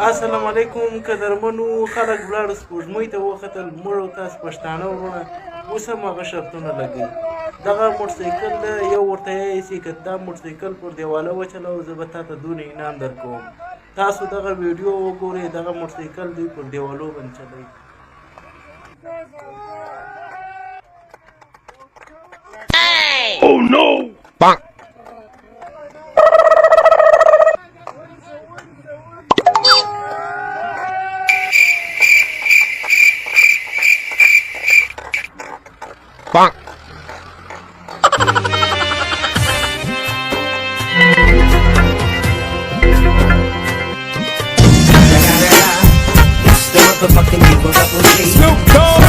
السلام علیکم قدرمنو خلک ولاړ سپوږمۍ ته وختل مړو تاسو پښتانه وروڼه اوس هم هغه شرطونه لګوي دغه موټرسایکل ده یو ورته یې چې که دا موټرسایکل پر دیواله وچلوه زه به تا ته دونه انعام درکوم تاسو دغه ویډیو وګورئ دغه موټرسایکل دوی پر دیوالو باندې چلوي Oh no! Bonk. Bonk. It's the motherfucking Eagle Double G. Snoop Dogg.